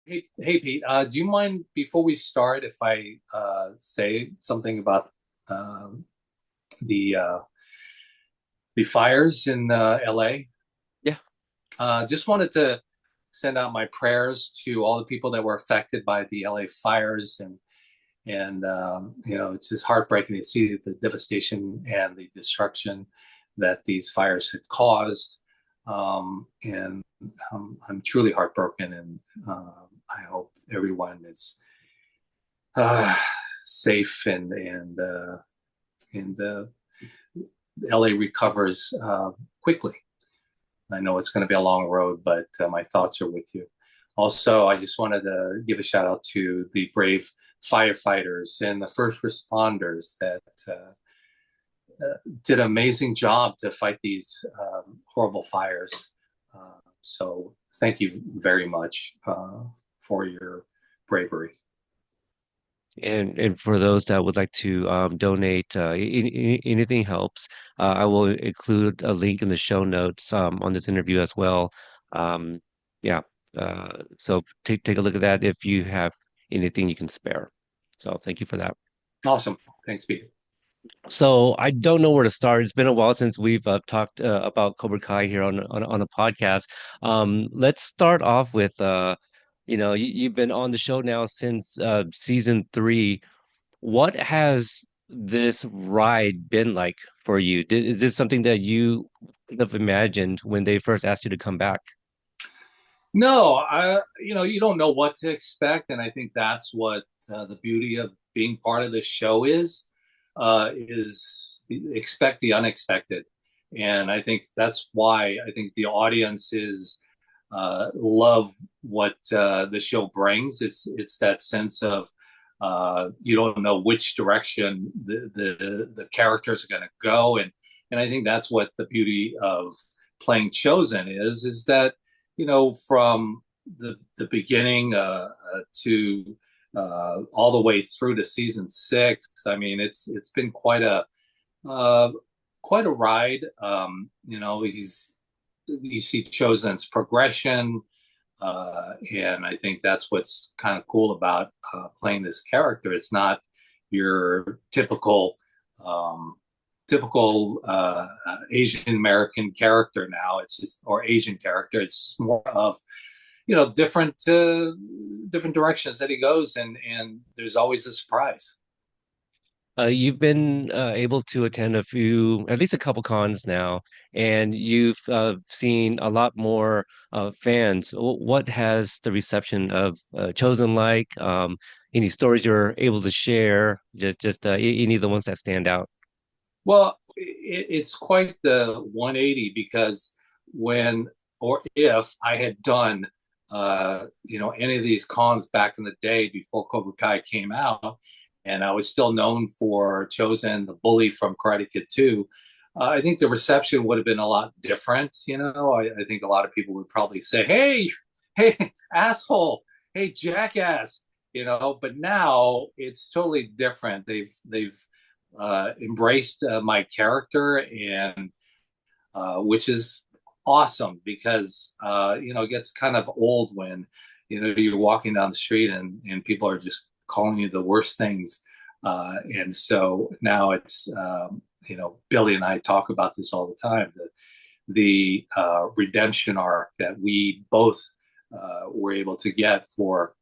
Hey, Pete. Do you mind before we start if I say something about uh, the uh, the fires in LA? Yeah. Just wanted to send out my prayers to all the people that were affected by the LA fires, and it's just heartbreaking to see the devastation and the destruction that these fires had caused. And I'm truly heartbroken, and I hope everyone is uh, safe and LA recovers quickly. I know it's going to be a long road, but my thoughts are with you. Also, I just wanted to give a shout out to the brave firefighters and the first responders that did an amazing job to fight these horrible fires. So, thank you very much for your bravery. And for those that would like to donate, anything helps. I will include a link in the show notes on this interview as well. Um, yeah. So take a look at that if you have anything you can spare. So thank you for that. Awesome. Thanks, Pete. So I don't know where to start. It's been a while since we've talked about Cobra Kai here on a podcast. Let's start off with you've been on the show now since season 3. What has this ride been like for you? Is this something that you could have imagined when they first asked you to come back? No, you don't know what to expect, and I think that's what the beauty of being part of this show is expect the unexpected, and I think that's why I think the audiences love what the show brings. It's that sense of you don't know which direction the characters are going to go, and I think that's what the beauty of playing Chosen is that from the beginning to all the way through to season 6. I mean, it's been uh, quite a ride. You see Chosen's progression, and I think that's what's kind of cool about playing this character. It's not your um, typical Asian American character now. It's just or Asian character. It's just more of different directions that he goes, and there's always a surprise. You've been able to attend a few, at least a couple cons now, and you've seen a lot more fans. What has the reception of Chosen like? Any stories you're able to share? Just any of the ones that stand out. Well, it's quite the 180 because when or if I had done any of these cons back in the day before Cobra Kai came out, and I was still known for Chosen, the bully from Karate Kid 2, I think the reception would have been a lot different. I think a lot of people would probably say, "Hey, hey, asshole, hey, jackass," But now it's totally different. They've embraced my character, and which is awesome because it gets kind of old when you're walking down the street and people are just calling you the worst things, and so now it's Billy and I talk about this all the time. The redemption arc that we both were able to get for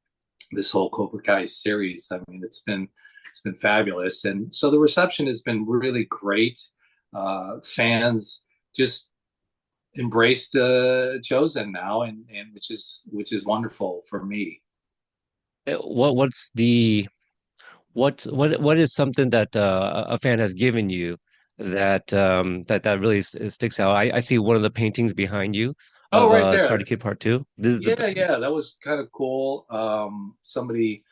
this whole Cobra Kai series. I mean, it's been fabulous, and so the reception has been really great. Fans just embraced Chosen now, and which is wonderful for me. What's the what is something that a fan has given you that really sticks out? I see one of the paintings behind you Oh, of right Karate there. Kid Part Two. This is Yeah, yeah, that was kind of cool. Somebody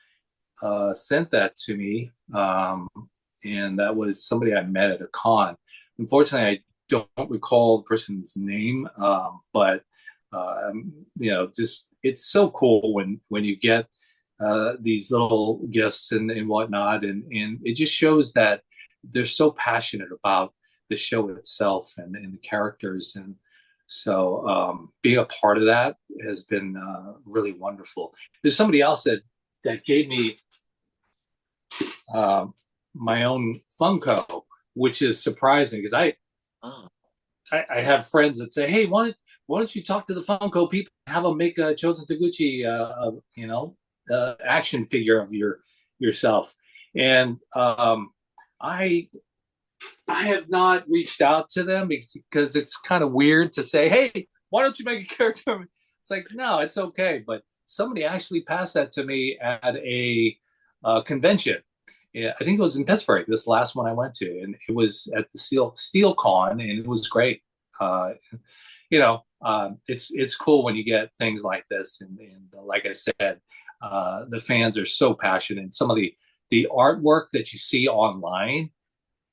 sent that to me, and that was somebody I met at a con. Unfortunately, I don't recall the person's name, but just it's so cool when you get these little gifts and whatnot, and it just shows that they're so passionate about the show itself and the characters, and So being a part of that has been really wonderful. There's somebody else that gave me um, my own Funko, which is surprising because Oh, I have friends that say, "Hey, why don't you talk to the Funko people, have them make a Chosen Taguchi, action figure of yourself?" And I I have not reached out to them because it's kind of weird to say, "Hey, why don't you make a character?" It's like, no, it's okay. But somebody actually passed that to me at a convention. Yeah, I think it was in Pittsburgh, this last one I went to, and it was at the Steel Con, and it was great. Uh, it's cool when you get things like this, and like I said, the fans are so passionate. And some of the artwork that you see online,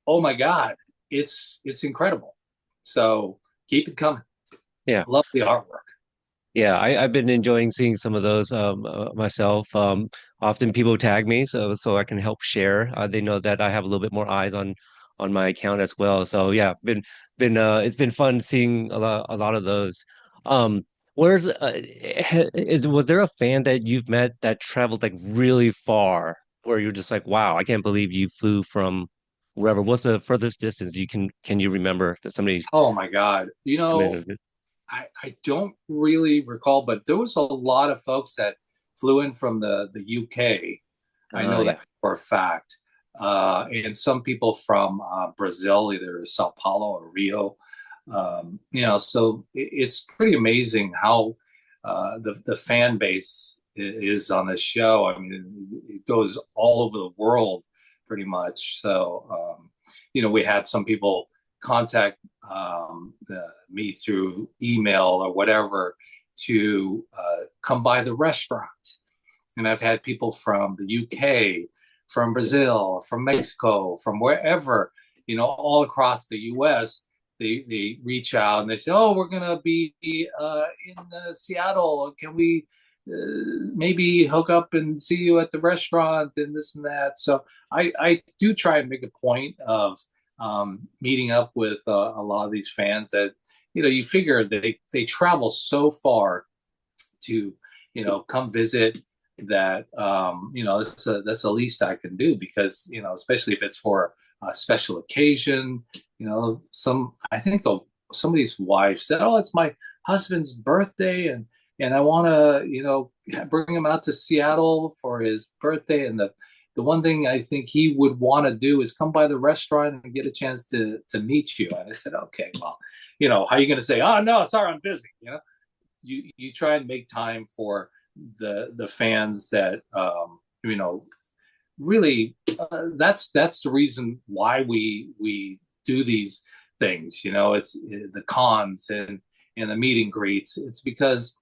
oh my God, it's incredible. So keep it coming. yeah. Love the artwork. Yeah, I've been enjoying seeing some of those myself. Often people tag me so I can help share. They know that I have a little bit more eyes on my account as well. So yeah, been it's been fun seeing a lot of those. Um, where's is was there a fan that you've met that traveled like really far where you're just like, wow, I can't believe you flew from wherever. What's the furthest distance can you remember that somebody Oh my God. committed? I don't really recall, but there was a lot of folks that flew in from the UK. I know that Yeah. for a fact. And some people from Brazil, either Sao Paulo or Rio. So it's pretty amazing how the fan base is on this show. I mean, it goes all over the world pretty much. So, we had some people contact me through email or whatever to come by the restaurant. And I've had people from the UK, from Brazil, from Mexico, from wherever, all across the US. They reach out and they say, "Oh, we're gonna be in Seattle. Can we maybe hook up and see you at the restaurant and this and that?" So I do try and make a point of meeting up with a lot of these fans that you figure they travel so far to come visit, that that's the least I can do, because especially if it's for a special occasion. I think somebody's wife said, "Oh, it's my husband's birthday, and I want to bring him out to Seattle for his birthday, and the one thing I think he would want to do is come by the restaurant and get a chance to meet you." And I said, "Okay, well, how are you going to say, 'Oh no, sorry, I'm busy'?" You try and make time for the fans that really, that's the reason why we do these things. It's the cons and the meet and greets. It's because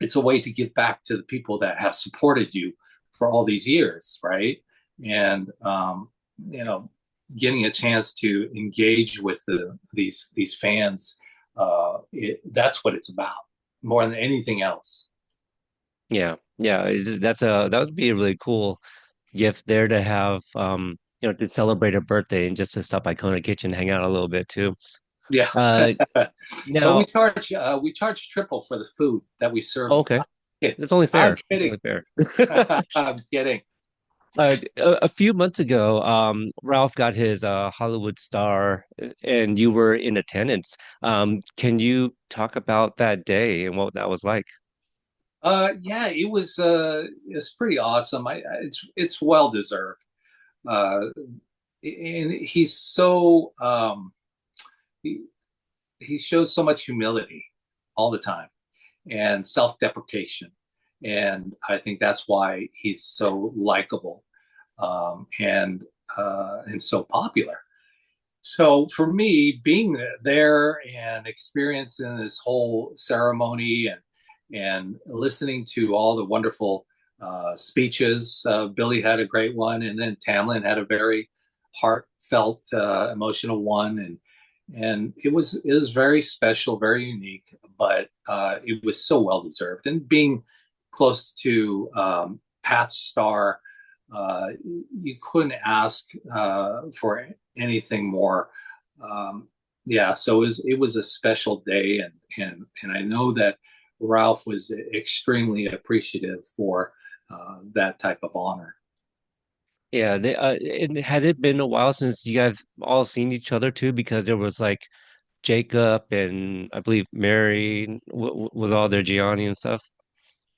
it's a way to give back to the people that have supported you for all these years, right? And you know, getting a chance to engage with these fans, that's what it's about more than anything else. Yeah, yeah, that would be a really cool gift there to have, to celebrate a birthday and just to stop by Kona Kitchen, hang out a little bit too. Yeah. Uh, But we now, charge triple for the food that we serve you. okay, I'm kidding. it's only I'm fair. It's kidding. only fair. I'm kidding. A few months ago, Ralph got his Hollywood star, and you were in attendance. Can you talk about that day and what that was like? Yeah, it's pretty awesome. It's well deserved. Uh, and he's so he he shows so much humility all the time, and self-deprecation, and I think that's why he's so likable, and so popular. So for me, being there and experiencing this whole ceremony, and listening to all the wonderful speeches, Billy had a great one, and then Tamlin had a very heartfelt, emotional one, and it was very special, very unique, but it was so well deserved. And being close to Pat's star, you couldn't ask for anything more. Um, yeah, so it was a special day, and I know that Ralph was extremely appreciative for that type of honor. Yeah, and had it been a while since you guys all seen each other too? Because there was like Jacob and I believe Mary was all there, Gianni and stuff.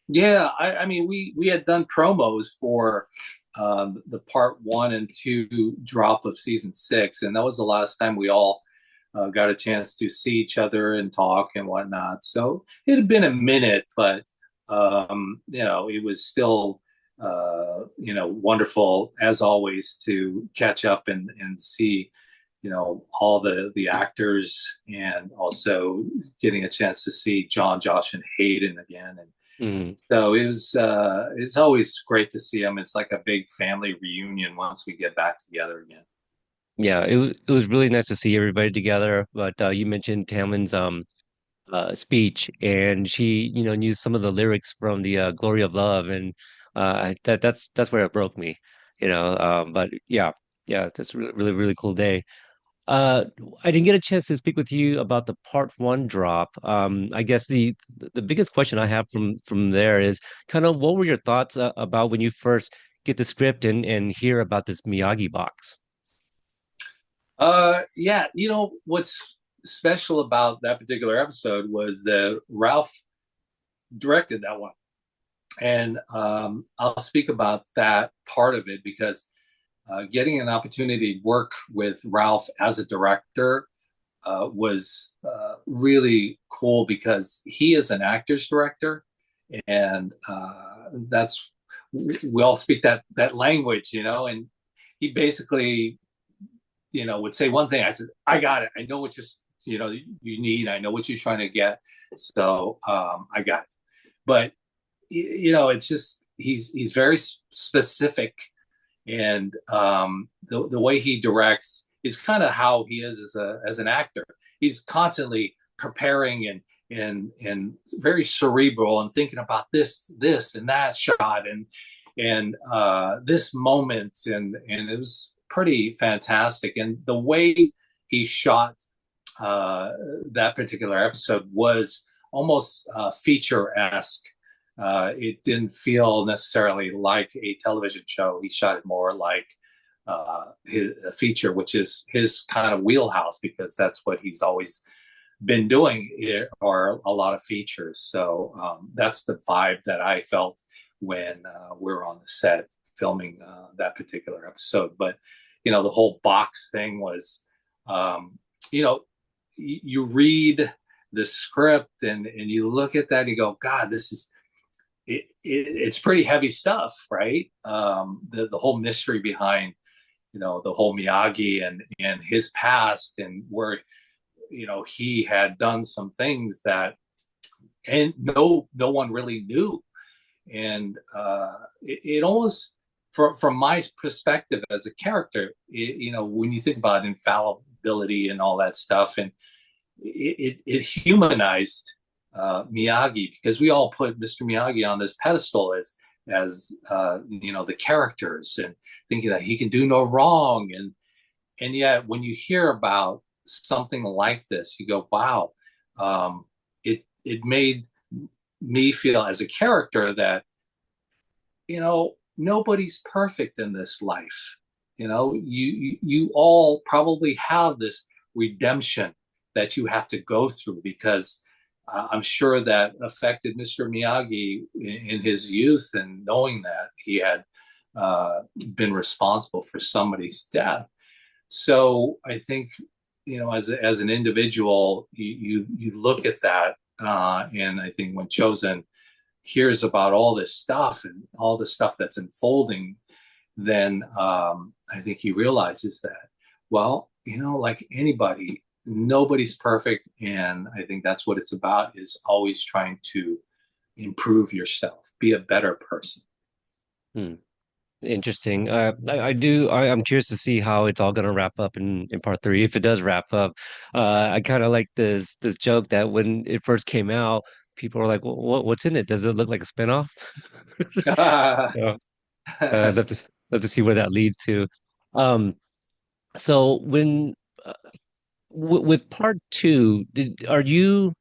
Yeah, I mean, we had done promos for the part one and two drop of season six, and that was the last time we all got a chance to see each other and talk and whatnot. So it had been a minute, but it was still wonderful as always to catch up and see all the actors, and also getting a chance to see John, Josh, and Hayden again. And Mhm. so it's always great to see them. It's like a big family reunion once we get back together again. Yeah, it was really nice to see everybody together. But you mentioned Tamlin's speech, and she knew some of the lyrics from the Glory of Love, and that's where it broke me. But yeah, yeah, that's a really really really cool day. Uh, I didn't get a chance to speak with you about the part one drop. I guess the biggest question I have from there is kind of what were your thoughts about when you first get the script and hear about this Miyagi box? Yeah, what's special about that particular episode was that Ralph directed that one, and I'll speak about that part of it because getting an opportunity to work with Ralph as a director was really cool because he is an actor's director, and that's we all speak that language, and he basically, would say one thing. I said, I got it. I know what you need. I know what you're trying to get. So I got it. But it's just he's very specific, and the way he directs is kind of how he is as an actor. He's constantly preparing and very cerebral and thinking about this and that shot and this moment, and it was pretty fantastic. And the way he shot uh, that particular episode was almost feature-esque. It didn't feel necessarily like a television show. He shot it more like a feature, which is his kind of wheelhouse because that's what he's always been doing, are a lot of features. So that's the vibe that I felt when we were on the set filming that particular episode. But the whole box thing was, um, you know, you read the script and you look at that and you go, God, it's pretty heavy stuff, right? The whole mystery behind the whole Miyagi and his past, and where he had done some things that and no one really knew. And it almost, from my perspective as a character, when you think about infallibility and all that stuff, and it humanized Miyagi, because we all put Mr. Miyagi on this pedestal as the characters, and thinking that he can do no wrong, and yet when you hear about something like this, you go, wow. It made me feel as a character that nobody's perfect in this life. You all probably have this redemption that you have to go through, because I'm sure that affected Mr. Miyagi in his youth, and knowing that he had been responsible for somebody's death. So I think, as an individual, you look at that, and I think when Chosen hears about all this stuff and all the stuff that's unfolding, then I think he realizes that, well, like anybody, nobody's perfect, and I think that's what it's about, is always trying to improve yourself, be a better person. Hmm. Interesting. I'm curious to see how it's all gonna wrap up in part three, if it does wrap up. I kind of like this joke that when it first came out, people were like, what's in it? Does it look like a spinoff?" So I'd love to see where that leads to. Um, so With part two, did you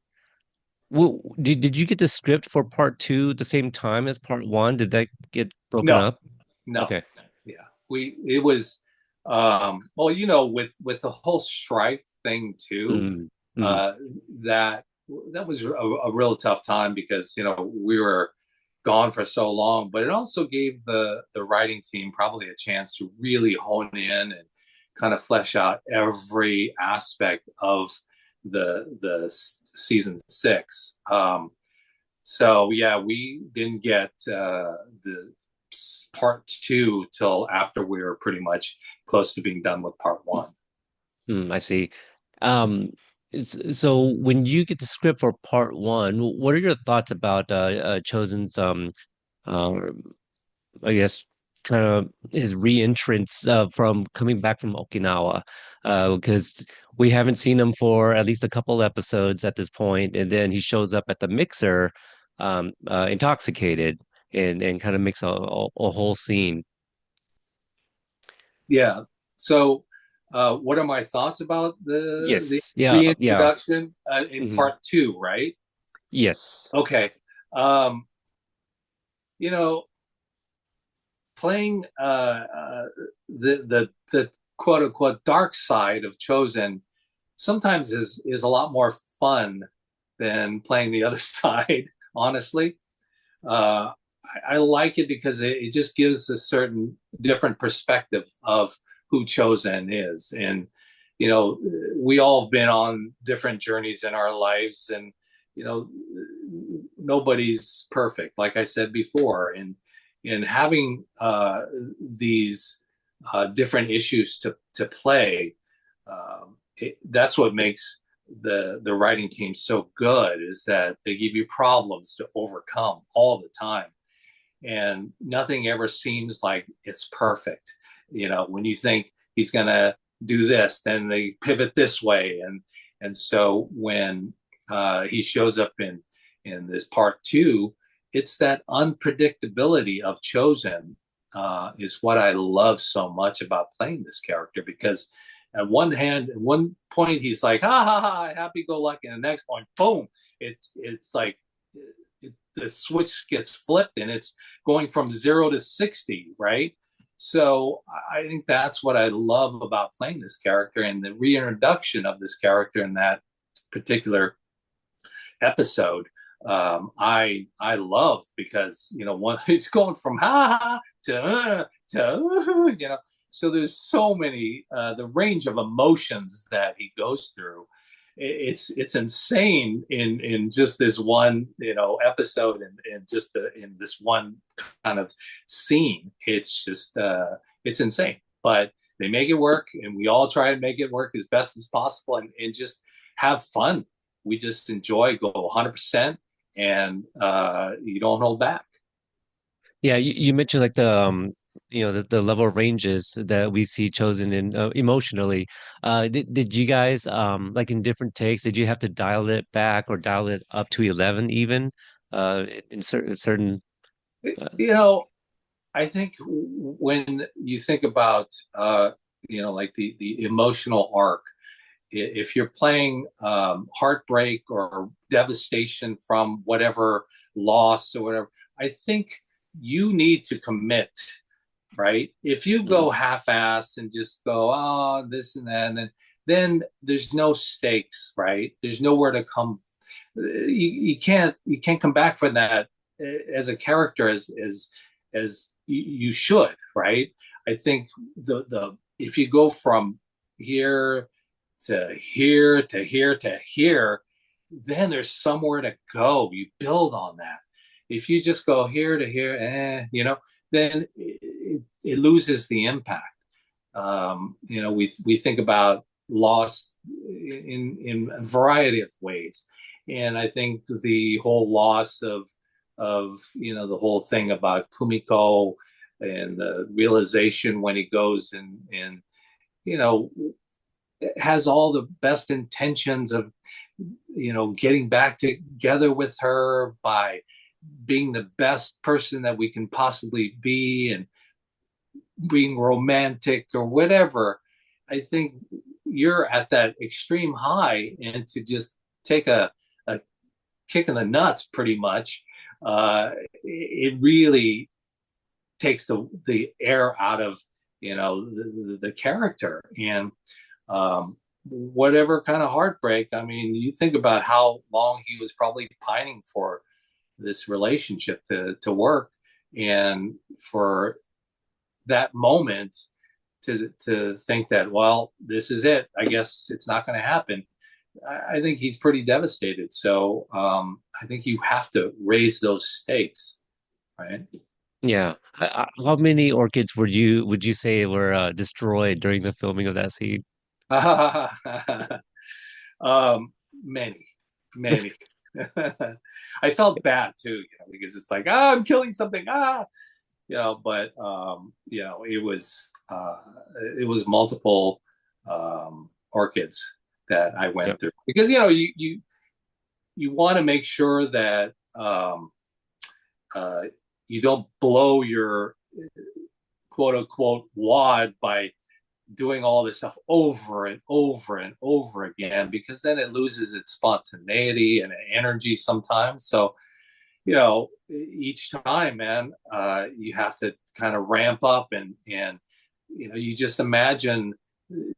get the script for part two at the same time as part one? Did that get broken No, up? no, Okay. yeah, we it was well, with the whole strike thing too, Mm, mm. uh, that that was a real tough time because we were gone for so long, but it also gave the writing team probably a chance to really hone in and kind of flesh out every aspect of the season six. So yeah, we didn't get the part two till after we were pretty much close to being done with part one. I see. Um, so when you get the script for part one, what are your thoughts about Chosen's uh, I guess kind of his re-entrance from coming back from Okinawa? Because we haven't seen him for at least a couple episodes at this point, and then he shows up at the mixer, intoxicated, and kind of makes a whole scene. Yeah. So, what are my thoughts about the Yes. Yeah. Yeah. reintroduction in Hmm. part two? Right. Yes. Okay. Um, you know, playing the quote unquote dark side of Chosen sometimes is a lot more fun than playing the other side. Honestly, uh, I like it because it just gives a certain different perspective of who Chosen is, and we all have been on different journeys in our lives, and you know nobody's perfect, like I said before, and having these different issues to play, that's what makes the writing team so good, is that they give you problems to overcome all the time, and nothing ever seems like it's perfect. When you think he's going to do this, then they pivot this way, and so when he shows up in this part two, it's that unpredictability of Chosen, is what I love so much about playing this character, because at one point he's like ha ha ha happy go lucky, and the next point, boom, it's like the switch gets flipped and it's going from 0 to 60, right? So I think that's what I love about playing this character, and the reintroduction of this character in that particular episode. I love, because one it's going from ha ha to. So there's so many, the range of emotions that he goes through. It's insane in just this one episode, and just in this one kind of scene. It's just it's insane, but they make it work, and we all try to make it work as best as possible, and just have fun. We just enjoy, go 100%, and you don't hold back. Yeah, you mentioned like the level of ranges that we see chosen in emotionally. Did you guys like in different takes? Did you have to dial it back or dial it up to 11 even in certain uh, you know I think when you think about like the emotional arc, if you're playing heartbreak or devastation from whatever loss or whatever, I think you need to commit, right? If you go mm, half-ass and just go, oh, this and that, and then there's no stakes, right? There's nowhere to come. You can't come back from that as a character as you should, right? I think the if you go from here to here to here to here, then there's somewhere to go. You build on that. If you just go here to here, then it loses the impact. We think about loss in a variety of ways, and I think the whole loss of the whole thing about Kumiko, and the realization when he goes and you know has all the best intentions of getting back together with her by being the best person that we can possibly be, and being romantic or whatever. I think you're at that extreme high, and to just take a kick in the nuts pretty much, it really takes the air out of the character. And whatever kind of heartbreak, I mean, you think about how long he was probably pining for this relationship to work, and for that moment to think that, well, this is it, I guess it's not going to happen. I think he's pretty devastated. So I think you have to raise those stakes, right? Yeah. How many orchids would you say were destroyed during the filming of that scene? Many, many. I felt bad too, because it's like, I'm killing something, but it was multiple orchids that I Yep. went through, because you want to make sure that uh, you don't blow your quote unquote wad by doing all this stuff over and over and over again, because then it loses its spontaneity and energy sometimes. So, each time, man, you have to kind of ramp up, and you just imagine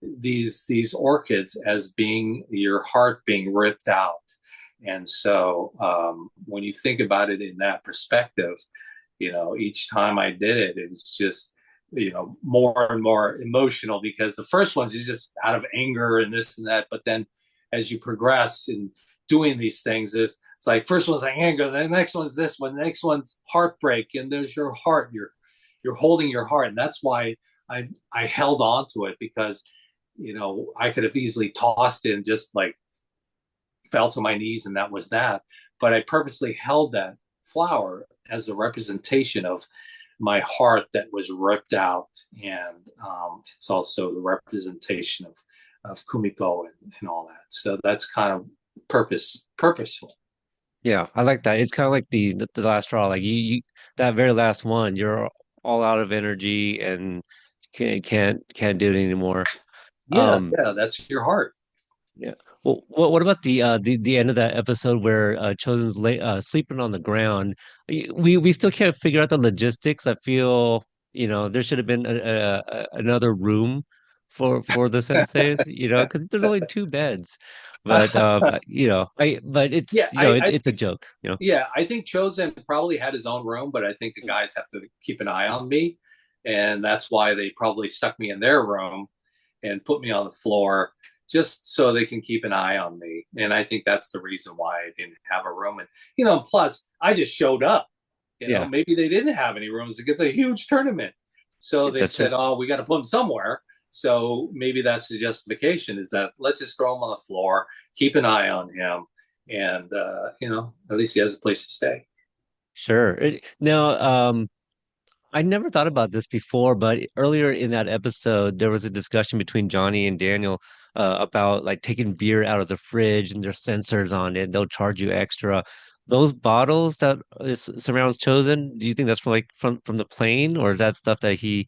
these orchids as being your heart being ripped out. And so when you think about it in that perspective, each time I did it, it was just, more and more emotional, because the first one's just out of anger and this and that. But then as you progress in doing these things, it's like, first one's like anger, the next one's this one, the next one's heartbreak, and there's your heart. You're holding your heart. And that's why I held on to it, because I could have easily tossed it and just like fell to my knees, and that was that. But I purposely held that flower as a representation of my heart that was ripped out, and it's also the representation of Kumiko, and all that. So that's kind of purposeful. Yeah, I like that. It's kind of like the last straw. Like you that very last one, you're all out of energy and can't do it anymore. Yeah, Um, yeah, that's your heart. yeah. Well, what about the end of that episode where Chosen's sleeping on the ground? We still can't figure out the logistics. I feel, there should have been another room for the senseis, because there's only two beds. But but it's Yeah, I it's a think joke, yeah, I think Chosen probably had his own room, but I think the guys have to keep an eye on me, and that's why they probably stuck me in their room and put me on the floor, just so they can keep an eye on me. And I think that's the reason why I didn't have a room. And plus I just showed up. Yeah, Maybe they didn't have any rooms. It's a huge tournament, so they that's true. said, "Oh, we got to put them somewhere." So maybe that's the justification: is that let's just throw him on the floor, keep an eye on him, and at least he has a place to stay. Sure. Now, I never thought about this before, but earlier in that episode, there was a discussion between Johnny and Daniel about like taking beer out of the fridge and there's sensors on it. They'll charge you extra. Those bottles that surrounds Chosen, do you think that's from from the plane, or is that stuff that he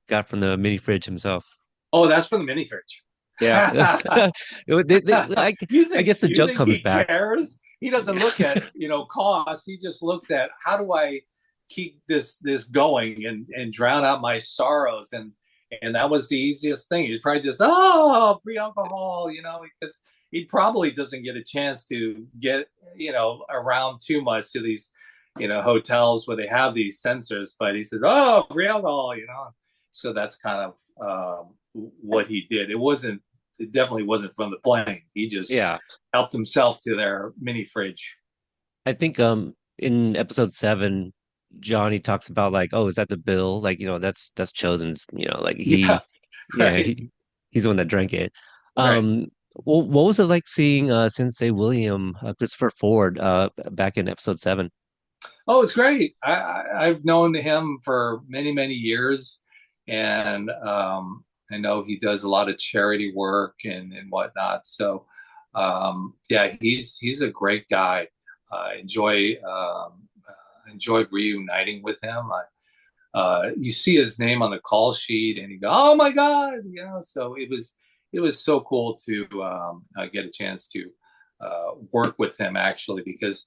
got from the mini fridge himself? Oh, that's from the mini fridge. Yeah. you I think guess the you joke think comes he back. cares? He doesn't look at costs. He just looks at, how do I keep this going, and drown out my sorrows, and that was the easiest thing. He's probably just, free alcohol, because he probably doesn't get a chance to get around too much to these hotels where they have these sensors. But he says, free alcohol. So that's kind of what he did. It definitely wasn't from the plane. He just Yeah. helped himself to their mini fridge. I think in episode 7, Johnny talks about like, oh, is that the bill? Like, that's Chosen's, like Yeah, yeah, right, he's the one that drank it. right. Well, what was it like seeing Sensei William, Christopher Ford, back in episode 7? Oh, it's great. I've known him for many, many years, and I know he does a lot of charity work and whatnot. So, yeah, he's a great guy. I enjoyed reuniting with him. You see his name on the call sheet, and you go, "Oh my God!" So it was so cool to get a chance to work with him actually because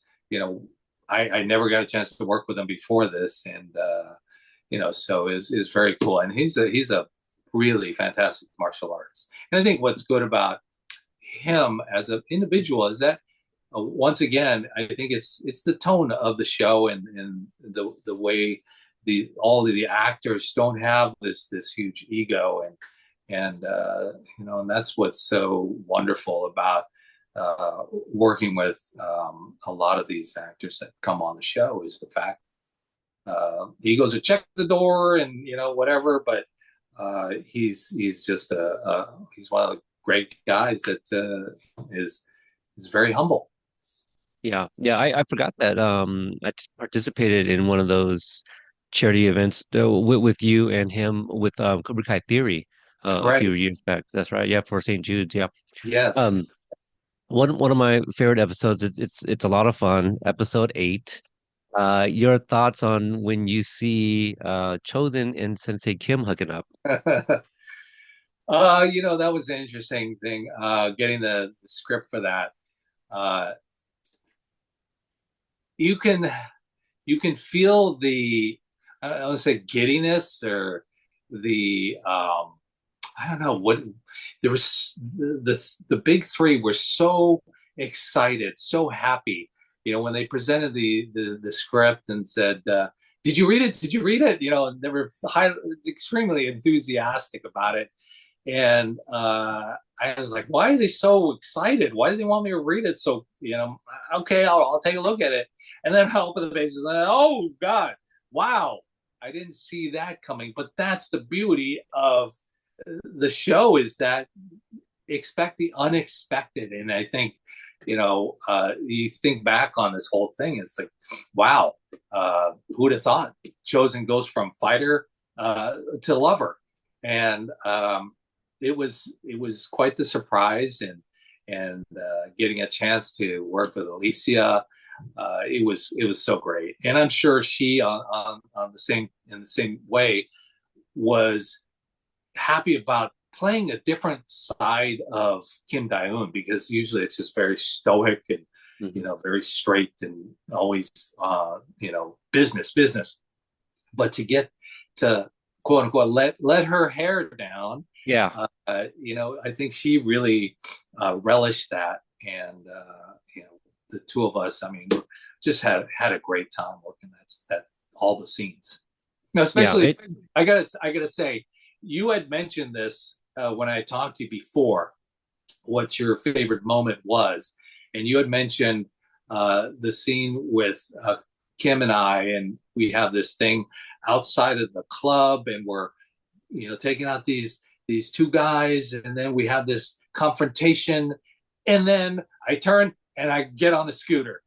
I never got a chance to work with him before this, and so is very cool. And he's a really fantastic martial artist. And I think what's good about him as an individual is that once again, I think it's the tone of the show and the way the all of the actors don't have this huge ego and that's what's so wonderful about working with a lot of these actors that come on the show is the fact he goes to check the door and whatever, but he's just he's one of the great guys that is very humble. Yeah, yeah, I forgot that participated in one of those charity events with you and him with Cobra Kai Theory a few Right. years back. That's right. Yeah, for St. Jude's. Yeah. Yes. Um, one of my favorite episodes. It's a lot of fun. Episode 8. Your thoughts on when you see Chosen and Sensei Kim hooking up? That was an interesting thing. Getting the script for that. Uh, you can you can feel the I don't want to say giddiness or the I don't know what there was the big three were so excited, so happy. When they presented the script and said, "Did you read it? Did you read it?" They were extremely enthusiastic about it. And I was like, why are they so excited? Why do they want me to read it? So, okay, I'll take a look at it. And then I open the pages and oh God, wow, I didn't see that coming. But that's the beauty of the show is that expect the unexpected. And I think, you think back on this whole thing, it's like, wow, who'd have thought? Chosen goes from fighter to lover. And it was quite the surprise and getting a chance to work with Alicia, it was so great, and I'm sure she on the same in the same way was happy about playing a different side of Kim Dae-un because usually it's just very stoic and Mhm. very straight and always business, but to get to quote unquote let her hair down, Yeah, I think she really relished that, and the two of us, I mean, just had a great time working that all the scenes. Now, yeah. especially, I gotta say, you had mentioned this when I talked to you before, what your favorite moment was, and you had mentioned the scene with Kim and I, and we have this thing outside of the club, and we're taking out these two guys, and then we have this confrontation, and then I turn and I get on the scooter.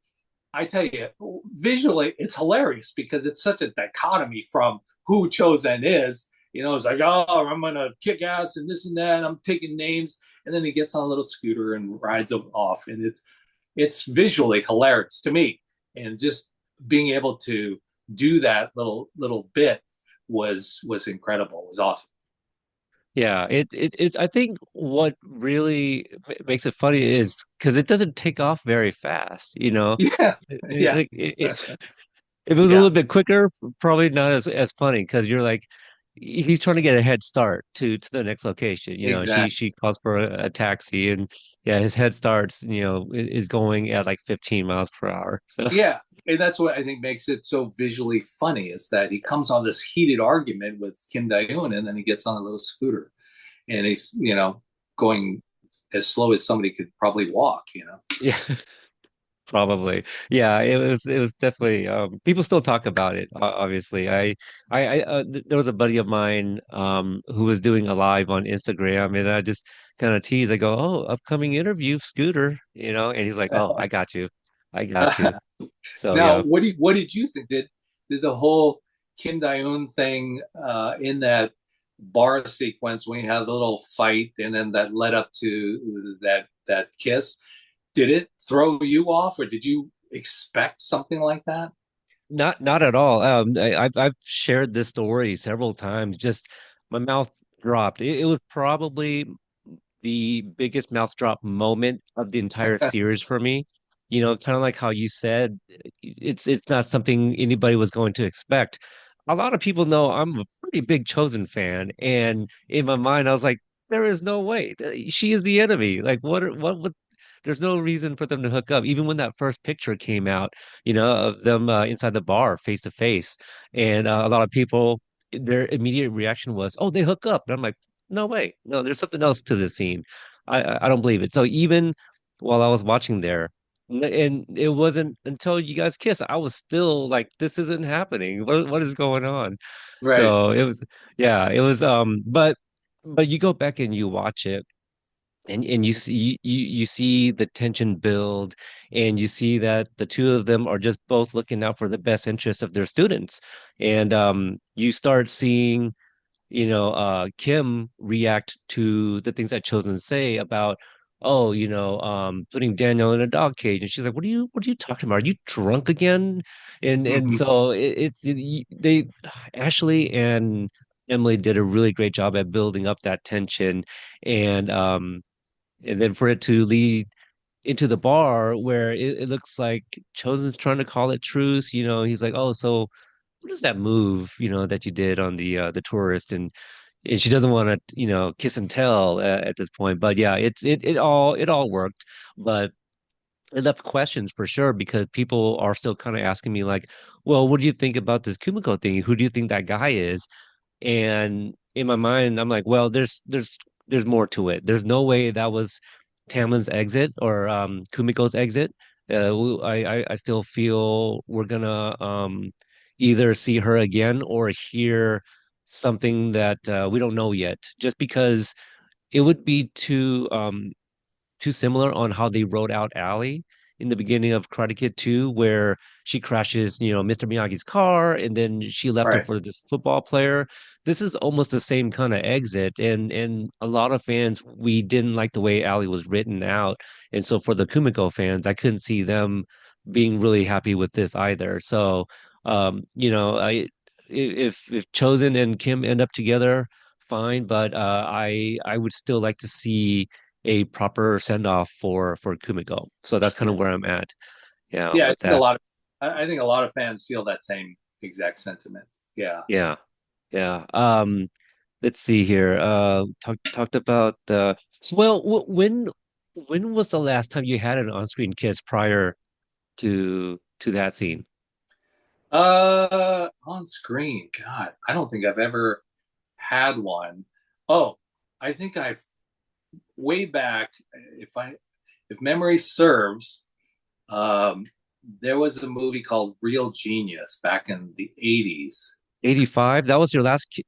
I tell you, visually, it's hilarious because it's such a dichotomy from who Chozen is. It's like, oh, I'm gonna kick ass and this and that. I'm taking names, and then he gets on a little scooter and rides off, and it's visually hilarious to me. And just being able to do that little bit was incredible. It was awesome. Yeah, it's I think what really makes it funny is because it doesn't take off very fast, you know. Yeah, yeah, If it was a yeah, little bit quicker, probably not as funny because you're like he's trying to get a head start to the next location. You know, exactly. she calls for a taxi and yeah, his head starts, is going at like 15 miles per hour. So Yeah, and that's what I think makes it so visually funny is that he comes on this heated argument with Kim Dae-un, and then he gets on a little scooter, and he's going as slow as somebody could probably walk. yeah. Probably. Yeah, it was definitely people still talk about it, obviously. There was a buddy of mine who was doing a live on Instagram and I just kind of tease. I go, "Oh, upcoming interview, Scooter," and he's like, "Oh, I got you. I got you." So, Now, yeah. what did you think? Did the whole Kim Dae-un thing in that bar sequence when you had the little fight and then that led up to that kiss? Did it throw you off, or did you expect something like that? Not at all. I've shared this story several times. Just my mouth dropped. It was probably the biggest mouth drop moment of the entire series for me. Kind of like how you said, it's not something anybody was going to expect. A lot of people know I'm a pretty big Chosen fan, and in my mind, I was like, there is no way. She is the enemy. Like, what would? There's no reason for them to hook up. Even when that first picture came out, of them inside the bar, face to face, and a lot of people, their immediate reaction was, "Oh, they hook up." And I'm like, "No way. No, there's something else to this scene. I don't believe it." So even while I was watching there, and it wasn't until you guys kiss, I was still like, "This isn't happening. What is going on?" Right. So it was, yeah, it was. But you go back and you watch it, and you see the tension build, and you see that the two of them are just both looking out for the best interest of their students, and you start seeing Kim react to the things that Chosen say about, oh, putting Daniel in a dog cage, and she's like, what are you talking about? Are you drunk again? And Mhm. so they Ashley and Emily did a really great job at building up that tension, and then for it to lead into the bar where it looks like Chosen's trying to call it truce. He's like, oh, so what is that move, that you did on the tourist? And she doesn't want to, kiss and tell at this point. But yeah, it all worked, but it left questions for sure because people are still kind of asking me like, well, what do you think about this Kumiko thing? Who do you think that guy is? And in my mind, I'm like, well, there's more to it. There's no way that was Tamlin's exit or Kumiko's exit. I still feel we're gonna either see her again or hear something that we don't know yet. Just because it would be too similar on how they wrote out Allie in the beginning of Karate Kid 2, where she crashes, Mr. Miyagi's car and then she left him Right. for this football player. This is almost the same kind of exit. And a lot of fans, we didn't like the way Allie was written out. And so for the Kumiko fans, I couldn't see them being really happy with this either. So if Chosen and Kim end up together, fine, but I would still like to see a proper send off for Kumiko. So that's kind Yeah. of where I'm at. Yeah, Yeah. with that. I think a lot of fans feel that same exact sentiment. Yeah. Yeah. Yeah. Let's see here. Talked about well, when was the last time you had an on-screen kiss prior to that scene? On screen. God, I don't think I've ever had one. Oh, I think I've way back, if memory serves, um, there was a movie called Real Genius back in the 80s. 85? That was your last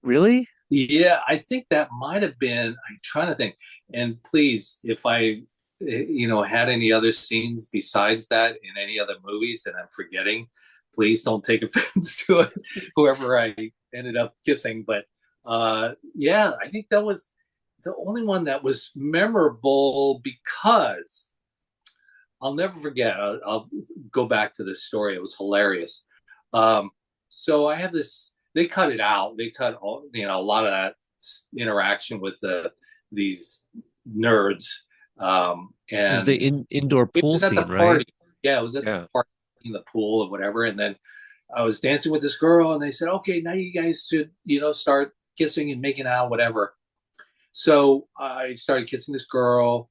really? Yeah, I think that might have been, I'm trying to think. And please, if had any other scenes besides that in any other movies and I'm forgetting, please don't take offense to it, whoever I ended up kissing. But yeah, I think that was the only one that was memorable because I'll never forget. I'll go back to this story. It was hilarious. Um, so I have this. They cut it out. They cut a lot of that interaction with these nerds. It was the And indoor it pool was at the scene, right? party. Yeah, it was at the Yeah. party in the pool or whatever. And then I was dancing with this girl, and they said, "Okay, now you guys should, start kissing and making out, whatever." So I started kissing this girl,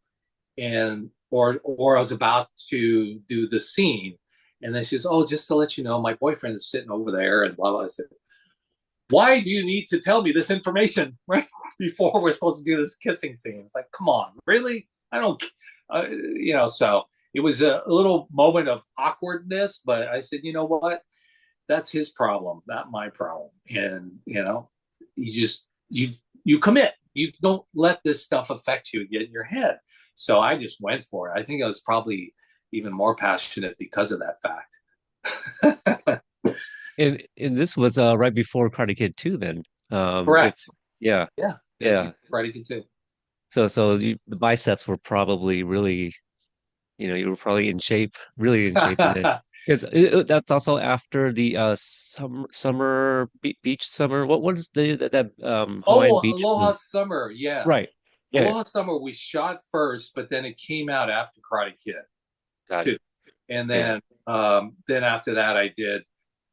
and or I was about to do the scene, and then she says, "Oh, just to let you know, my boyfriend is sitting over there," and blah blah. I said, "Why do you need to tell me this information right before we're supposed to do this kissing scene?" It's like, come on, really? I don't, So it was a little moment of awkwardness, but I said, you know what? That's his problem, not my problem. And you just you commit. You don't let this stuff affect you and get in your head. So I just went for it. I think I was probably even more passionate because of that fact. And this was right before Karate Kid 2 then. If Correct. Yeah. Yeah. Just Yeah. be ready to. So the biceps were probably really, you were probably in shape, really in shape, and then because that's also after the summer beach summer. What is that Oh, Hawaiian beach Aloha movie? Summer. Yeah. Right. The Yeah, Lowest Summer we shot first, but then it came out after Karate Kid got too. it. And Yeah, then after that, I did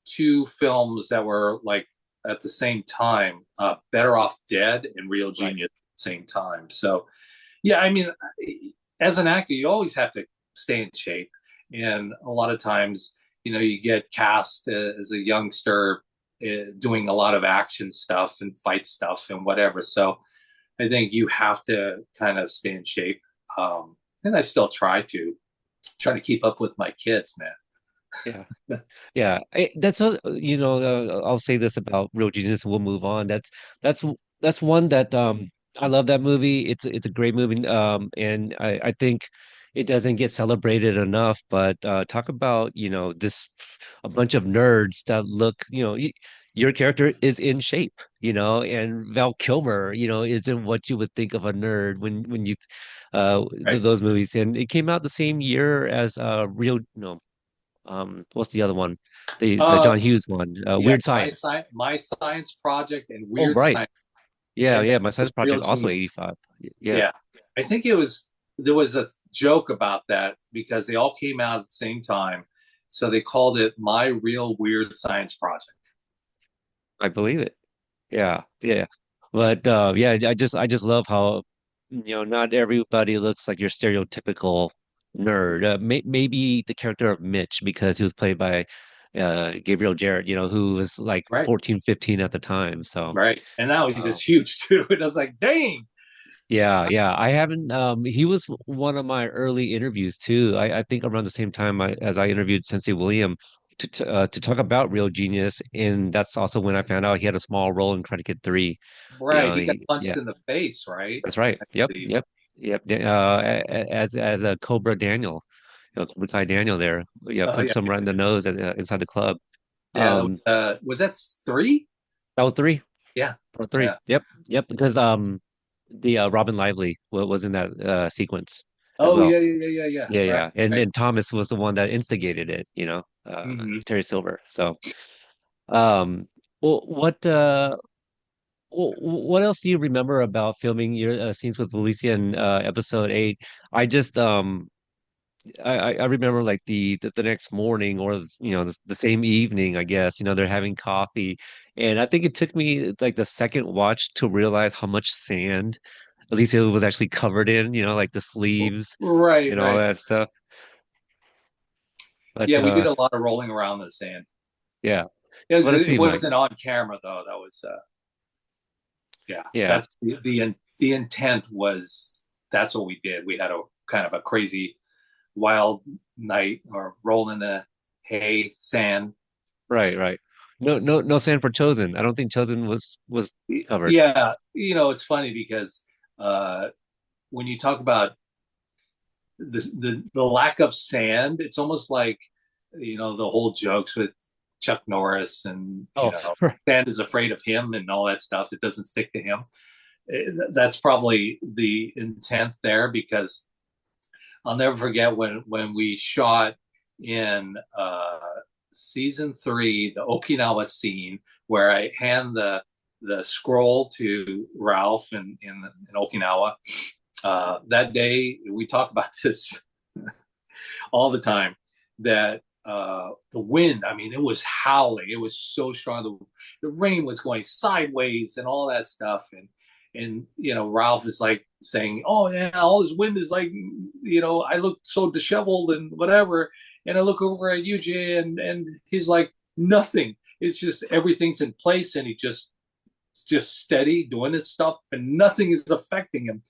two films that were like at the same time, Better Off Dead and Real right. Genius at the same time. So yeah, I mean, as an actor, you always have to stay in shape, and a lot of times, you get cast as a youngster doing a lot of action stuff and fight stuff and whatever. So I think you have to kind of stay in shape. And I still try to keep up with my kids, Yeah. man. Yeah, that's a I'll say this about Real Genius. We'll move on. That's that's one that I love that movie. It's a great movie. And I think it doesn't get celebrated enough. But talk about this a bunch of nerds that look your character is in shape, and Val Kilmer, isn't what you would think of a nerd when you Right. those movies. And it came out the same year as Real no. What's the other one? The Uh, John Hughes one, yeah, Weird Science. my science project and Oh, Weird right. Science, Yeah, and then yeah. My it was science Real project also Genius. 85. Yeah, Yeah, I think there was a joke about that because they all came out at the same time, so they called it My Real Weird Science Project. I believe it. Yeah, yeah. But yeah, I just love how not everybody looks like your stereotypical nerd. Maybe the character of Mitch because he was played by Gabriel Jarrett, who was like Right, 14, 15 at the time. So right, and now he's uh, just huge too. And I was like, dang. yeah, yeah. I haven't he was one of my early interviews too. I think around the same time as I interviewed Sensei William to talk about Real Genius, and that's also when I found out he had a small role in Karate Kid 3. Right, he got Yeah, punched in the face, right? that's right. I Yep, believe. yep. Yep. As a Cobra Daniel, Cobra Kai Daniel there. Yeah, Oh punched yeah, him right in the nose inside the club. yeah. Um Was that three? that was three. Yeah, Or three. yeah. Yep, yep, because the Robin Lively was in that sequence as Oh well. yeah, yeah, yeah, yeah, yeah. Yeah, Right, yeah. And right. and Thomas was the one that instigated it, Hmm. Terry Silver. So, um, well, what else do you remember about filming your scenes with Felicia in episode 8? I just I remember like the next morning or the same evening, I guess, they're having coffee. And I think it took me like the second watch to realize how much sand Alicia was actually covered in, like the sleeves Right, and all right. that stuff. But Yeah, we did a lot of rolling around in the sand. yeah. So what else It see, Mike? wasn't on camera though. That was yeah. Yeah. That's the intent was that's what we did. We had a kind of a crazy wild night or roll in the hay, sand. Right, right. No sand for Chosen. I don't think Chosen was covered. Yeah, it's funny because uh, when you talk about the lack of sand, it's almost like the whole jokes with Chuck Norris and Oh, sand is afraid of him and all that stuff. It doesn't stick to him. That's probably the intent there because I'll never forget when we shot in season 3 the Okinawa scene where I hand the scroll to Ralph in Okinawa. That day we talk about this all the time that the wind, I mean, it was howling. It was so strong. The rain was going sideways and all that stuff. And Ralph is like saying, "Oh yeah, all this wind is like, I look so disheveled and whatever." And I look over at Yuji and he's like, "Nothing. It's just everything's in place, and he just steady doing his stuff, and nothing is affecting him."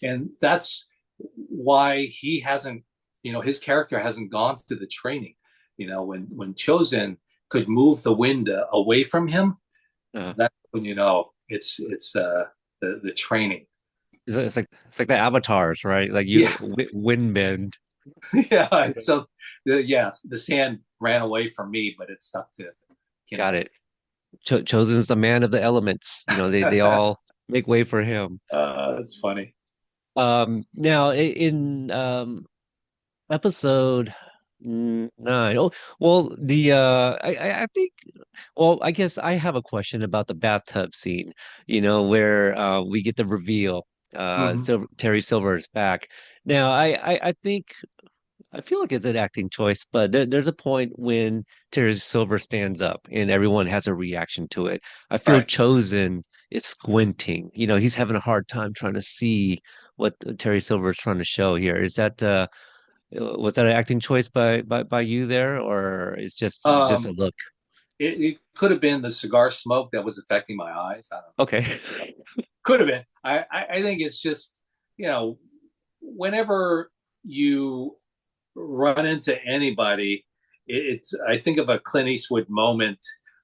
And that's why he hasn't, his character hasn't gone to the training. When Chosen could move the wind away from him, uh, that's when it's the training. it's like the avatars, right? Like you Yeah, wind bend. yeah. So the sand ran away from me, but it stuck to Kim. Got it. Chosen's the man of the elements. They all make way for him. That's funny. Now in episode 9. Oh, well, I think. Well, I guess I have a question about the bathtub scene. Where we get the reveal. Mhm. Terry Silver is back. Now, I think I feel like it's an acting choice, but there's a point when Terry Silver stands up and everyone has a reaction to it. I feel Right. Chosen is squinting. He's having a hard time trying to see what Terry Silver is trying to show here. Is that was that an acting choice by you there, or it's just a Um, look? it could have been the cigar smoke that was affecting my eyes. I don't know. Okay. Could have been. I think it's just, you know, whenever you run into anybody, it's I think of a Clint Eastwood moment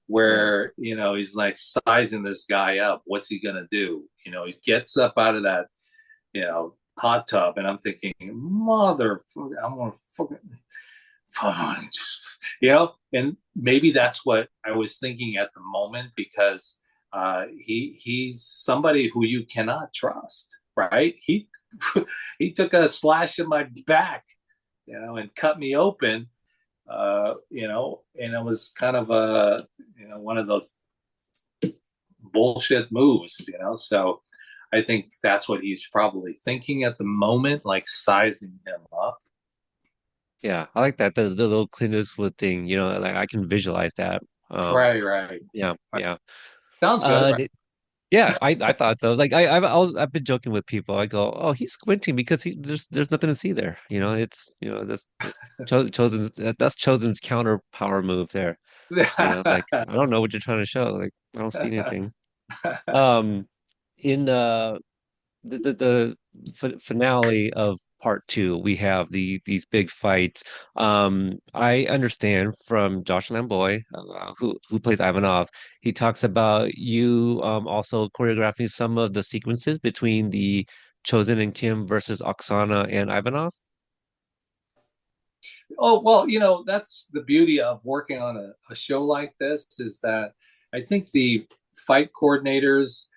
Right. where, he's like sizing this guy up. What's he gonna do? He gets up out of that, hot tub, and I'm thinking, mother, I'm gonna fucking, fine, and maybe that's what I was thinking at the moment because he's somebody who you cannot trust, right? He took a slash in my back, and cut me open, and it was kind of a, one of those bullshit moves, So I think that's what he's probably thinking at the moment, like sizing him up. Yeah, I like that the little Clint Eastwood thing. Like I can visualize that. Right, right. Yeah, Right. yeah. Sounds good, Uh, right? Yeah, I thought so. Like I've been joking with people. I go, oh, he's squinting because there's nothing to see there. It's that's that's Chosen's counter power move there. Like I don't know what you're trying to show. Like I don't see anything. Um, in the finale of part two, we have these big fights. I understand from Josh Lamboy, who plays Ivanov. He talks about you also choreographing some of the sequences between the Chozen and Kim versus Oksana and Ivanov. Oh, well, that's the beauty of working on a show like this is that I think the fight coordinators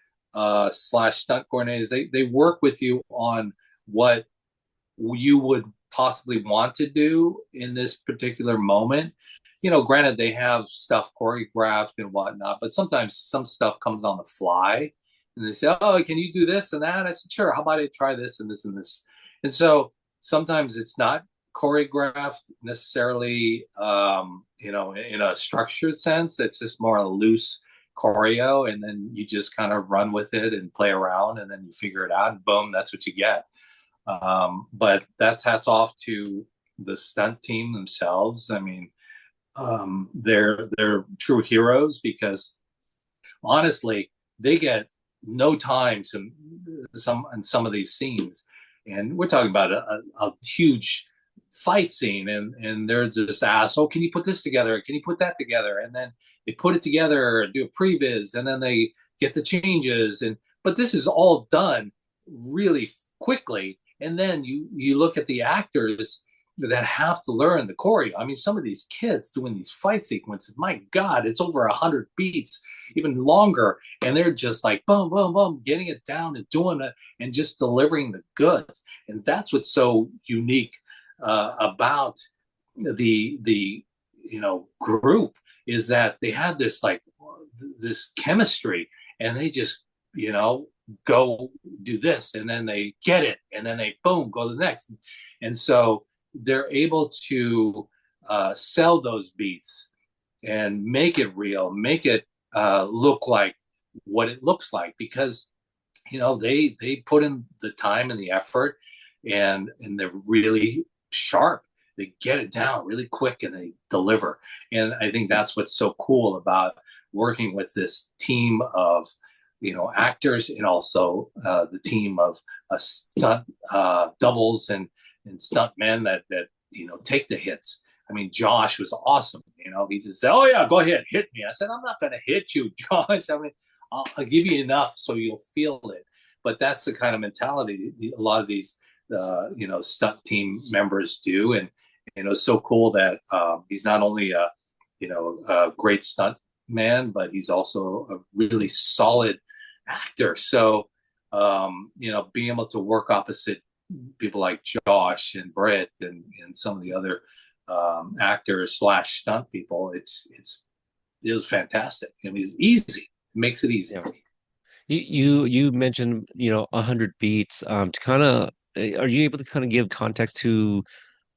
slash stunt coordinators, they work with you on what you would possibly want to do in this particular moment. Granted, they have stuff choreographed and whatnot, but sometimes some stuff comes on the fly and they say, oh, can you do this and that? I said, sure. How about I try this and this and this? And so sometimes it's not choreographed necessarily, in a structured sense. It's just more a loose choreo, and then you just kind of run with it and play around, and then you figure it out, and boom, that's what you get. But that's hats off to the stunt team themselves. I mean, they're true heroes because honestly, they get no time some in some of these scenes, and we're talking about a huge fight scene, and they're just asked, "Oh, can you put this together? Can you put that together?" And then they put it together, do a previs, and then they get the changes, and but this is all done really quickly, and then you look at the actors that have to learn the choreo. I mean, some of these kids doing these fight sequences, my God, it's over 100 beats, even longer, and they're just like boom, boom, boom, getting it down and doing it and just delivering the goods. And that's what's so unique about the group is that they had this like this chemistry, and they just go do this, and then they get it, and then they boom go to the next, and so they're able to sell those beats and make it real, make it look like what it looks like because they put in the time and the effort, and they're really sharp. They get it down really quick and they deliver. And I think that's what's so cool about working with this team of actors, and also the team of stunt doubles and stunt men that take the hits. I mean, Josh was awesome. He just said, "Oh yeah, go ahead, hit me." I said, "I'm not going to hit you, Josh. I mean, I'll give you enough so you'll feel it." But that's the kind of mentality a lot of these stunt team members do, and it's so cool that he's not only a great stunt man, but he's also a really solid actor. So being able to work opposite people like Josh and Brett and some of the other actors slash stunt people, it was fantastic. I mean, it's easy. It makes it easy. Yeah. You mentioned, 100 beats. To kind of, are you able to kind of give context to,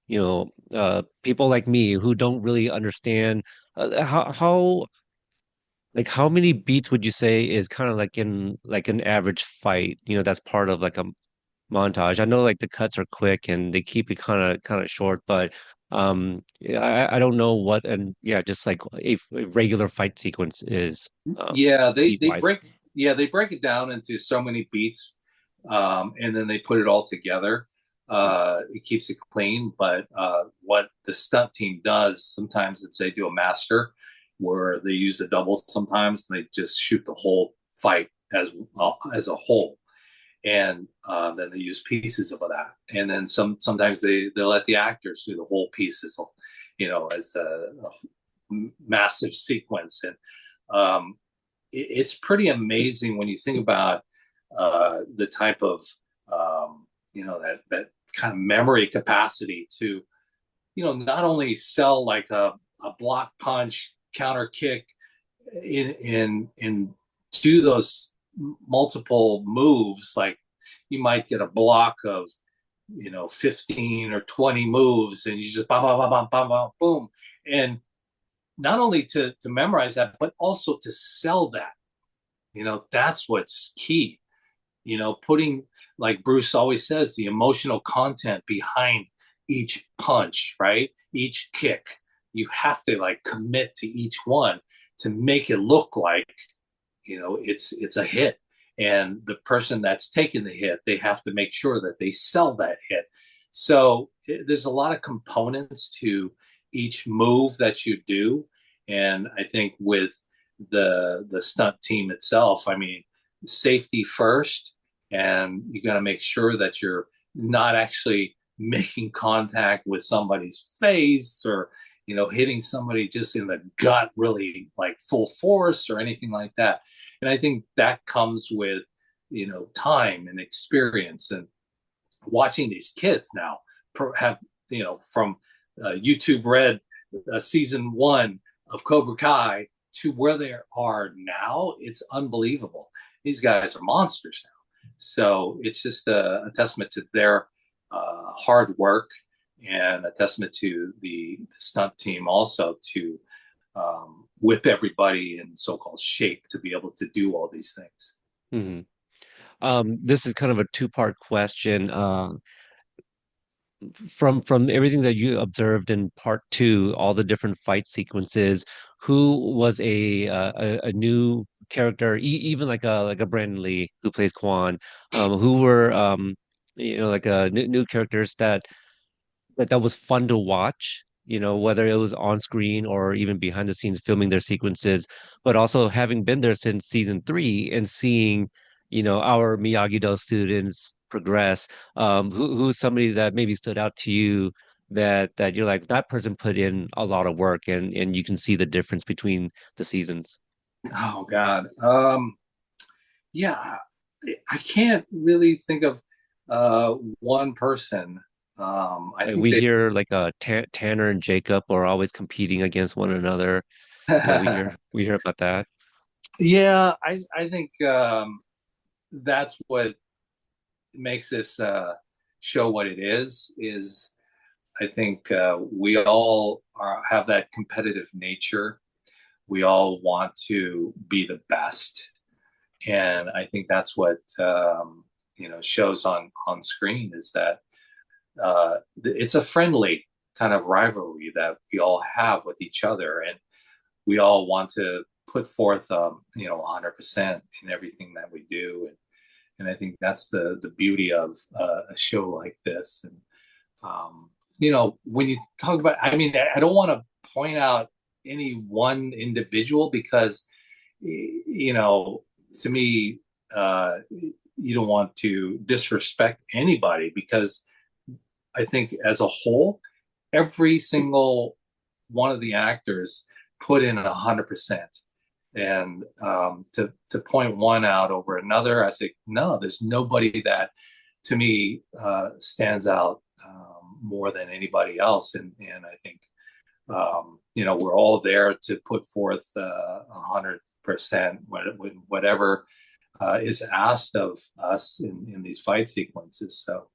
people like me who don't really understand how many beats would you say is kind of like in like an average fight, that's part of like a montage. I know like the cuts are quick and they keep it kind of short, but yeah, I don't know what, and yeah, just like a regular fight sequence is Yeah, beat wise. they break it down into so many beats, and then they put it all together. It keeps it clean, but what the stunt team does sometimes is they do a master where they use the doubles sometimes, and they just shoot the whole fight as a whole, and then they use pieces of that, and then sometimes they let the actors do the whole pieces, as a massive sequence, and it's pretty amazing when you think about the type of that kind of memory capacity to not only sell like a block punch counter kick in do those multiple moves, like you might get a block of 15 or 20 moves and you just bam bam bam bam bam, bam boom, and not only to memorize that but also to sell that. That's what's key. Putting, like Bruce always says, the emotional content behind each punch, right? Each kick. You have to like commit to each one to make it look like, it's a hit. And the person that's taking the hit, they have to make sure that they sell that hit. So there's a lot of components to each move that you do. And I think with the stunt team itself, I mean, safety first, and you got to make sure that you're not actually making contact with somebody's face, or hitting somebody just in the gut really like full force or anything like that. And I think that comes with time and experience, and watching these kids now have from YouTube Red season one of Cobra Kai to where they are now. It's unbelievable. These guys are monsters now. So it's just a testament to their hard work, and a testament to the stunt team also to whip everybody in so-called shape to be able to do all these things. Mhm. This is kind of a two-part question. From everything that you observed in part two, all the different fight sequences, who was a new character, even like a Brandon Lee who plays Quan, who were like new characters that was fun to watch, whether it was on screen or even behind the scenes filming their sequences, but also having been there since season three and seeing, our Miyagi-Do students progress. Who's somebody that maybe stood out to you that you're like, that person put in a lot of work and you can see the difference between the seasons. Oh God. Yeah, I can't really think of one person. I Like think we they, hear like Tanner and Jacob are always competing against one another. We hear about that. yeah, I think that's what makes this show what it is. Is I think we all have that competitive nature. We all want to be the best, and I think that's what shows on screen is that it's a friendly kind of rivalry that we all have with each other, and we all want to put forth 100% in everything that we do, and I think that's the beauty of a show like this. And when you talk about, I mean, I don't want to point out any one individual because to me, you don't want to disrespect anybody, because I think as a whole, every single one of the actors put in 100%. And to point one out over another, I say no. There's nobody that, to me, stands out more than anybody else. And I think we're all there to put forth 100%, whatever is asked of us in these fight sequences. So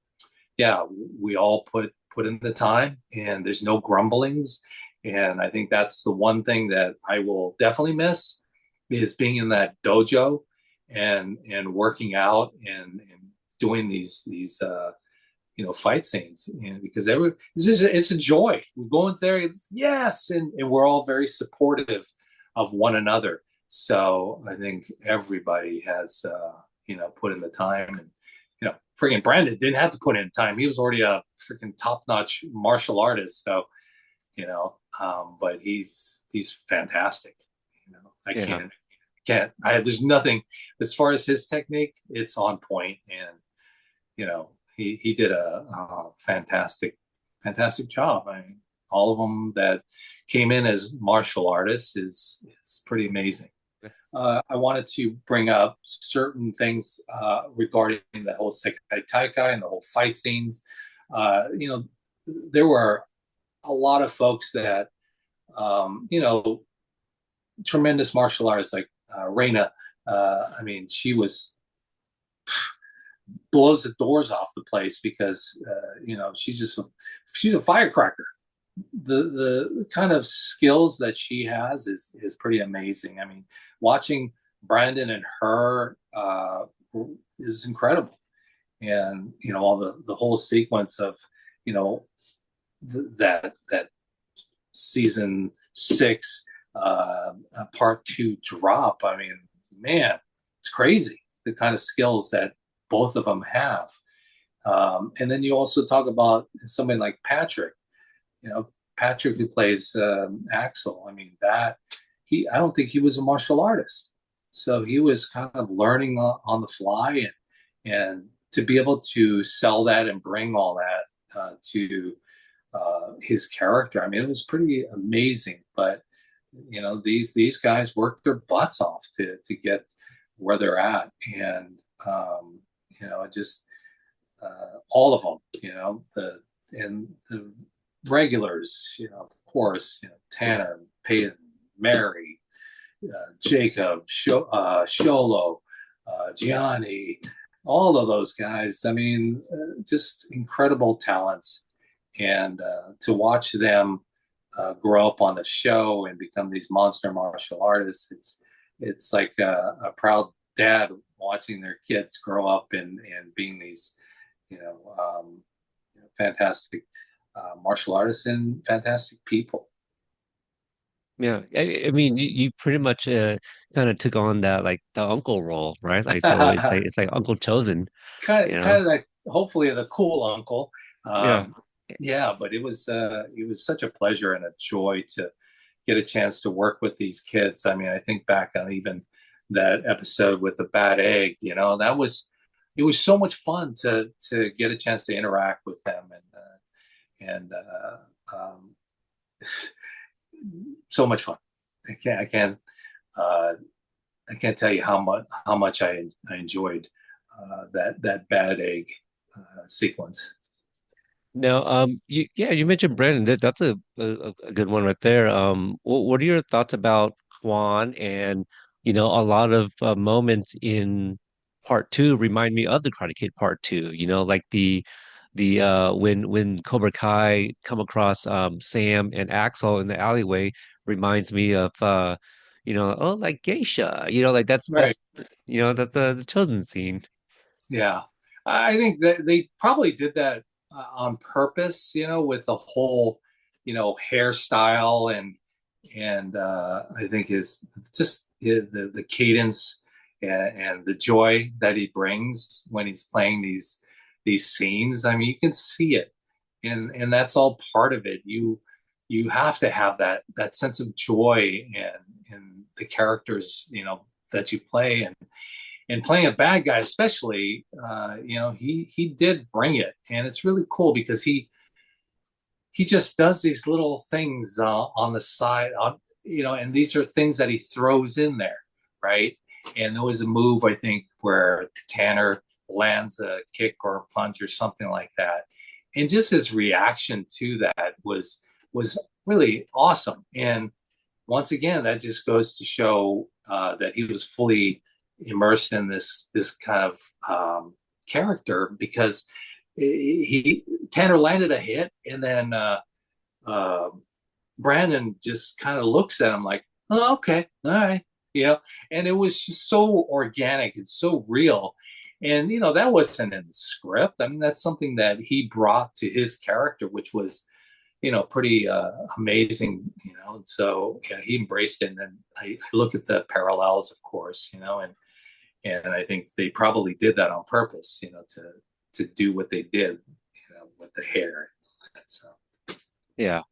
yeah, we all put in the time, and there's no grumblings. And I think that's the one thing that I will definitely miss is being in that dojo and working out and doing these fight scenes, because it's a joy. We go in there, it's yes, and we're all very supportive of one another. So I think everybody has put in the time, and freaking Brandon didn't have to put in time. He was already a freaking top-notch martial artist. So but he's fantastic. I Yeah. there's nothing as far as his technique. It's on point, and he did a fantastic job. I mean, all of them that came in as martial artists is pretty amazing. I wanted to bring up certain things regarding the whole Sekai Taikai and the whole fight scenes. There were a lot of folks that, tremendous martial artists like Reina. I mean, she blows the doors off the place because she's a firecracker. The kind of skills that she has is pretty amazing. I mean, watching Brandon and her is incredible, and all the whole sequence of that season 6 part 2 drop. I mean, man, it's crazy the kind of skills that both of them have. And then you also talk about somebody like Patrick. Patrick who plays Axel. I mean, I don't think he was a martial artist, so he was kind of learning on the fly, and to be able to sell that and bring all that to his character. I mean, it was pretty amazing. But these guys worked their butts off to get where they're at, and just all of them. The regulars. Of course, Tanner, Peyton, Mary, Jacob, Sholo, Gianni, all of those guys. I mean, just incredible talents, and to watch them grow up on the show and become these monster martial artists, it's like a proud dad watching their kids grow up and being these, fantastic martial artists and fantastic people. Yeah, I mean, you pretty much kind of took on that like the uncle role, right? Like, so kind it's like Uncle Chosen, of you know? kind of like hopefully the cool uncle. Yeah. Yeah, but it was such a pleasure and a joy to get a chance to work with these kids. I mean, I think back on even that episode with the bad egg. It was so much fun to get a chance to interact with them, and so much fun. I can't uh, I can't tell you how much I enjoyed that bad egg sequence. Now, you mentioned Brandon. That's a good one right there. What are your thoughts about Kwan? And a lot of moments in part 2 remind me of the Karate Kid part 2. Like the when Cobra Kai come across Sam and Axel in the alleyway reminds me of oh, like geisha. Like Right. that's the chosen scene. Yeah. I think that they probably did that on purpose, with the whole, hairstyle, and I think is just the cadence and the joy that he brings when he's playing these scenes. I mean, you can see it, and that's all part of it. You have to have that sense of joy and the characters, that you play, and playing a bad guy, especially, he did bring it, and it's really cool because he just does these little things on the side, and these are things that he throws in there, right? And there was a move I think where Tanner lands a kick or a punch or something like that, and just his reaction to that was really awesome. And once again, that just goes to show that he was fully immersed in this kind of character because he Tanner landed a hit, and then uh, Brandon just kind of looks at him like, "Oh, okay, all right," you know, and it was just so organic and so real. And that wasn't in the script. I mean, that's something that he brought to his character, which was pretty amazing, and so yeah, he embraced it. And then I look at the parallels, of course, and I think they probably did that on purpose, to do what they did, with the hair. So Yeah.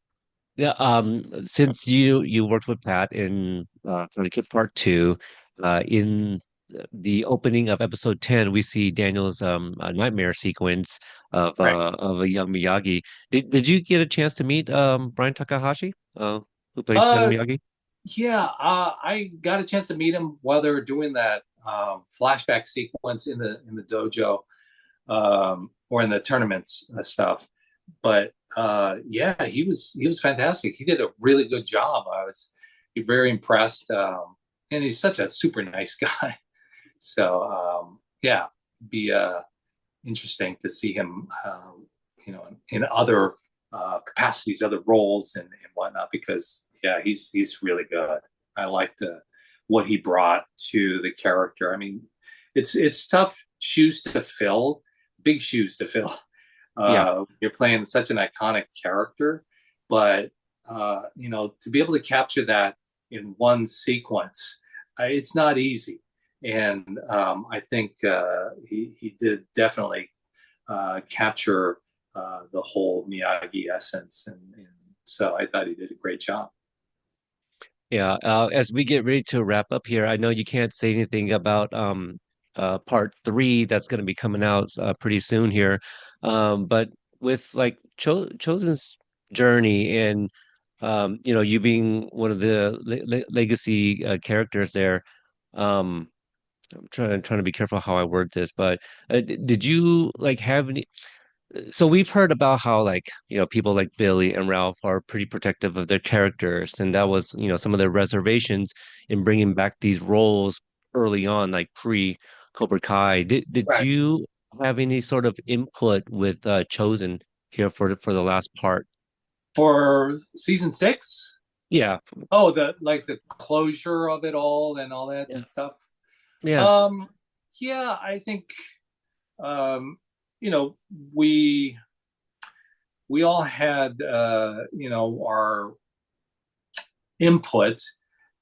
Yeah, since you worked with Pat in Karate Kid Part Two, in the opening of episode 10, we see Daniel's nightmare sequence right. of a young Miyagi. Did you get a chance to meet Brian Takahashi, who plays young Uh, Miyagi? yeah, I got a chance to meet him while they were doing that flashback sequence in the dojo, or in the tournaments stuff. But yeah, he was fantastic. He did a really good job. I was very impressed, and he's such a super nice guy. So yeah, be interesting to see him, in other capacities, other roles, and whatnot. Because yeah, he's really good. I liked what he brought to the character. I mean, it's tough shoes to fill, big shoes to fill. Yeah. You're playing such an iconic character, but to be able to capture that in one sequence, it's not easy. And I think he did definitely capture the whole Miyagi essence, and so I thought he did a great job. Yeah, as we get ready to wrap up here, I know you can't say anything about part three that's going to be coming out pretty soon here. But with like Chosen's journey and you being one of the legacy characters there, um, I'm trying to be careful how I word this, but did you like have any? So we've heard about how like, people like Billy and Ralph are pretty protective of their characters, and that was, some of their reservations in bringing back these roles early on, like pre Cobra Kai. Did Right. you have any sort of input with Chosen here for the last part? For season 6? Yeah, Oh, the closure of it all and all that yeah, stuff. yeah, Um, yeah, I think um, you know we we all had our input,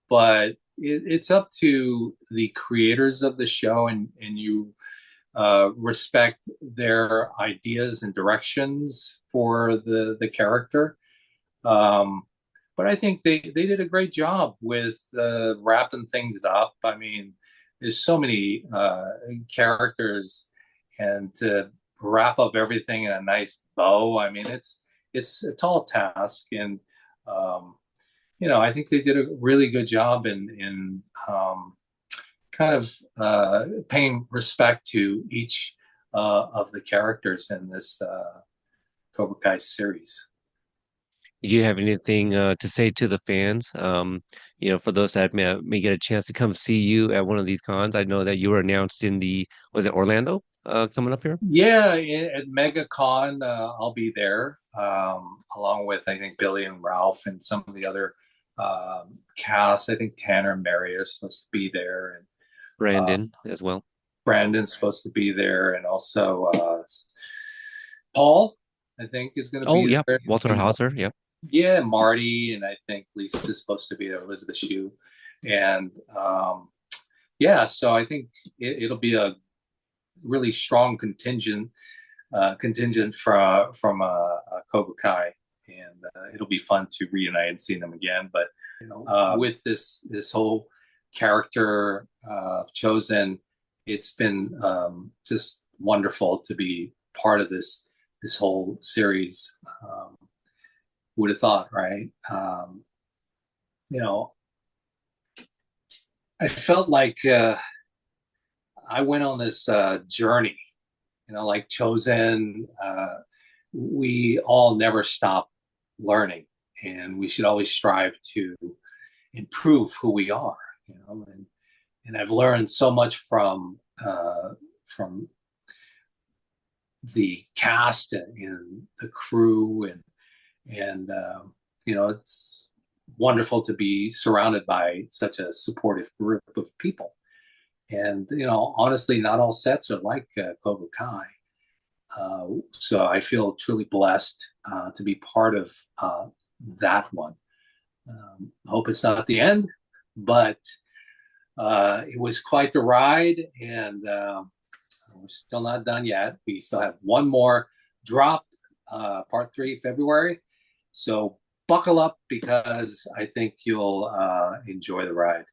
but it's up to the creators of the show, and you respect their ideas and directions for the character. Um, but I think they did a great job with wrapping things up. I mean, there's so many characters, and to wrap up everything in a nice bow. I mean, it's a tall task, and um, I think they did a really good job in kind of paying respect to each of the characters in this Cobra Kai series. Do you have anything to say to the fans? For those that may get a chance to come see you at one of these cons. I know that you were announced in was it Orlando coming up here? Yeah, at MegaCon, I'll be there, along with I think Billy and Ralph and some of the other cast. I think Tanner and Mary are supposed to be there, and uh, Brandon as well. Brandon's supposed to be there, and also Paul, I think, is going to Oh, be yeah, there. Walter And Hauser. Yep. yeah, Marty, and I think Lisa's supposed to be there, Elizabeth Shue, and yeah, so I think it'll be a really strong contingent from Cobra Kai, and it'll be fun to reunite and see them again. But with this whole character chosen, it's been just wonderful to be part of this whole series. Who would have thought, right? You know, I felt like I went on this journey, like Chosen. We all never stop learning, and we should always strive to improve who we are, and I've learned so much from the cast and the crew, and it's wonderful to be surrounded by such a supportive group of people. And honestly, not all sets are like Cobra Kai. So I feel truly blessed to be part of that one. I hope it's not the end, but it was quite the ride, and we're still not done yet. We still have one more drop, part three, February. So buckle up because I think you'll enjoy the ride.